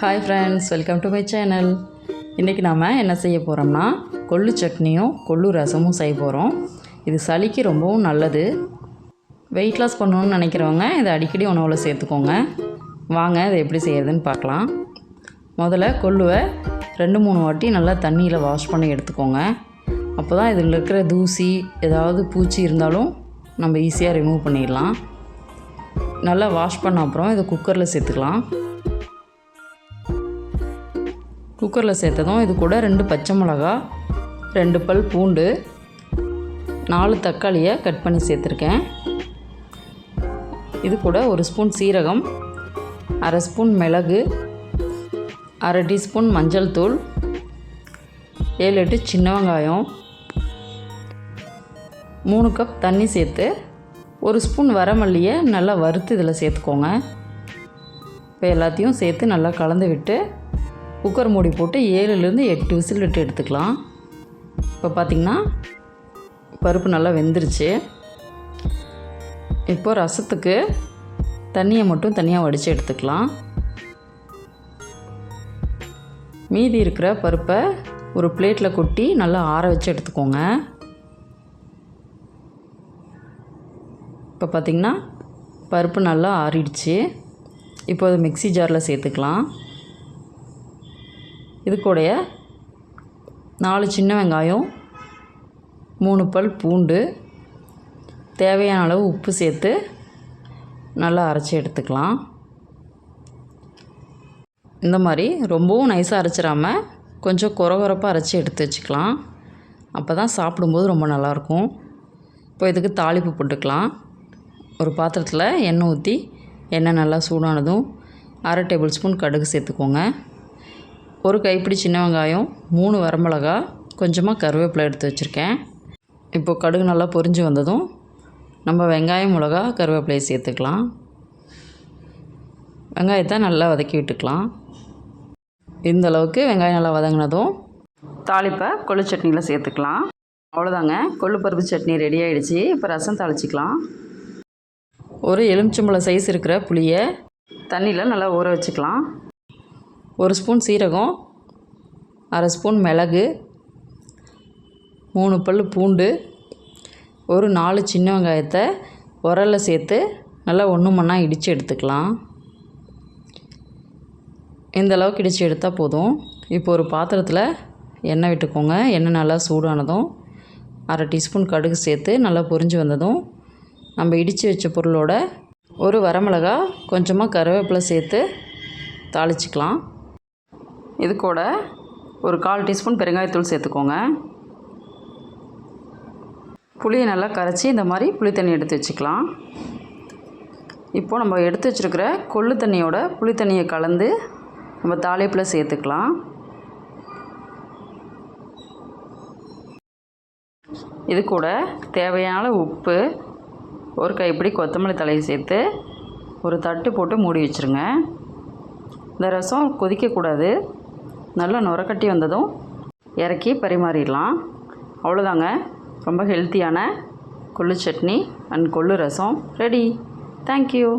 Hi friends, welcome to my channel. இன்றைக்கி நாம் என்ன செய்ய போகிறோம்னா கொள்ளு சட்னியும் கொள்ளு ரசமும் செய்ய போகிறோம். இது சளிக்கு ரொம்பவும் நல்லது. வெயிட் லாஸ் பண்ணணும்னு நினைக்கிறவங்க இதை அடிக்கடி உணவில் சேர்த்துக்கோங்க. வாங்க இதை எப்படி செய்கிறதுன்னு பார்க்கலாம். முதல்ல கொள்ளுவை 2-3 வாட்டி நல்லா தண்ணியில் வாஷ் பண்ணி எடுத்துக்கோங்க. அப்போ தான் இதில் இருக்கிற தூசி ஏதாவது பூச்சி இருந்தாலும் நம்ம ஈஸியாக ரிமூவ் பண்ணிடலாம். நல்லா வாஷ் பண்ண அப்புறம் இதை குக்கரில் சேர்த்துக்கலாம். குக்கரில் சேர்த்ததும் இது கூட 2 பச்சை மிளகா, 2 பல் பூண்டு, 4 தக்காளியை கட் பண்ணி சேர்த்துருக்கேன். இது கூட 1 ஸ்பூன் சீரகம், 1/2 ஸ்பூன் மிளகு, 1/2 டீஸ்பூன் மஞ்சள் தூள், 7-8 சின்ன வெங்காயம், 3 கப் தண்ணி சேர்த்து 1 ஸ்பூன் வரமல்லியை நல்லா வறுத்து இதில் சேர்த்துக்கோங்க. இப்போ எல்லாத்தையும் சேர்த்து நல்லா கலந்து விட்டு குக்கர் மூடி போட்டு 7-8 விசில் விட்டு எடுத்துக்கலாம். இப்போ பார்த்திங்கன்னா பருப்பு நல்லா வெந்துருச்சு. இப்போ ரசத்துக்கு தண்ணியை மட்டும் தனியாக வடித்து எடுத்துக்கலாம். மீதி இருக்கிற பருப்பை ஒரு பிளேட்டில் கொட்டி நல்லா ஆற வச்சு எடுத்துக்கோங்க. இப்போ பார்த்திங்கன்னா பருப்பு நல்லா ஆறிடுச்சு. இப்போ அது மிக்ஸி ஜாரில் சேர்த்துக்கலாம். இது கூடய 4 சின்ன வெங்காயம், 3 பல் பூண்டு, தேவையான அளவு உப்பு சேர்த்து நல்லா அரைச்சி எடுத்துக்கலாம். இந்த மாதிரி ரொம்பவும் நைஸாக அரைச்சிடாமல் கொஞ்சம் கொரகொரப்பாக அரைச்சி எடுத்து வச்சுக்கலாம். அப்போ தான் சாப்பிடும்போது ரொம்ப நல்லாயிருக்கும். இப்போ இதுக்கு தாளிப்பு போட்டுக்கலாம். ஒரு பாத்திரத்தில் எண்ணெய் ஊற்றி எண்ணெய் நல்லா சூடானதும் 1/2 டேபிள் ஸ்பூன் கடுகு சேர்த்துக்கோங்க. 1 கைப்பிடி சின்ன வெங்காயம், 3 வரமிளகா, கொஞ்சமாக கருவேப்பிலை எடுத்து வச்சுருக்கேன். இப்போ கடுகு நல்லா பொரிஞ்சு வந்ததும் நம்ம வெங்காயம், மிளகா, கருவேப்பிலையை சேர்த்துக்கலாம். வெங்காயத்தை நல்லா வதக்கி விட்டுக்கலாம். இந்த அளவுக்கு வெங்காயம் நல்லா வதங்கினதும் தாளிப்பை கொள்ளு சட்னியில் சேர்த்துக்கலாம். அவ்வளோதாங்க, கொள்ளு பருப்பு சட்னி ரெடி ஆகிடுச்சு. இப்போ ரசம் தாளிச்சிக்கலாம். ஒரு எலுமிச்சம்பழம் சைஸ் இருக்கிற புளியை தண்ணியில் நல்லா ஊற வச்சுக்கலாம். 1 ஸ்பூன் சீரகம், 1/2 ஸ்பூன் மிளகு, 3 பல் பூண்டு, ஒரு 4 சின்ன வெங்காயத்தை உரலில் சேர்த்து நல்லா ஒன்று இடித்து எடுத்துக்கலாம். இந்த அளவுக்கு இடித்து எடுத்தால் போதும். இப்போ ஒரு பாத்திரத்தில் எண்ணெய் விட்டுக்கோங்க. எண்ணெய் நல்லா சூடானதும் 1/2 டீஸ்பூன் கடுகு சேர்த்து நல்லா பொரிஞ்சு வந்ததும் நம்ம இடித்து வச்ச பொருளோட ஒரு வரமிளகா, கொஞ்சமாக கருவேப்பிலை சேர்த்து தாளிச்சிக்கலாம். இது கூட ஒரு 1/4 டீஸ்பூன் பெருங்காயத்தூள் சேர்த்துக்கோங்க. புளியை நல்லா கரைச்சி இந்த மாதிரி புளி தண்ணி எடுத்து வச்சுக்கலாம். இப்போது நம்ம எடுத்து வச்சுருக்கிற கொள்ளு தண்ணியோட புளி தண்ணியை கலந்து நம்ம தாளிப்பில் சேர்த்துக்கலாம். இது கூட தேவையான உப்பு, ஒரு கைப்பிடி கொத்தமல்லி தழையை சேர்த்து ஒரு தட்டு போட்டு மூடி வச்சுருங்க. இந்த ரசம் கொதிக்கக்கூடாது. நல்லா நுரக்கட்டி வந்ததும் இறக்கி பரிமாறிடலாம். அவ்வளோதாங்க, ரொம்ப ஹெல்த்தியான கொள்ளு சட்னி அண்ட் கொள்ளு ரசம் ரெடி. தேங்க்யூ.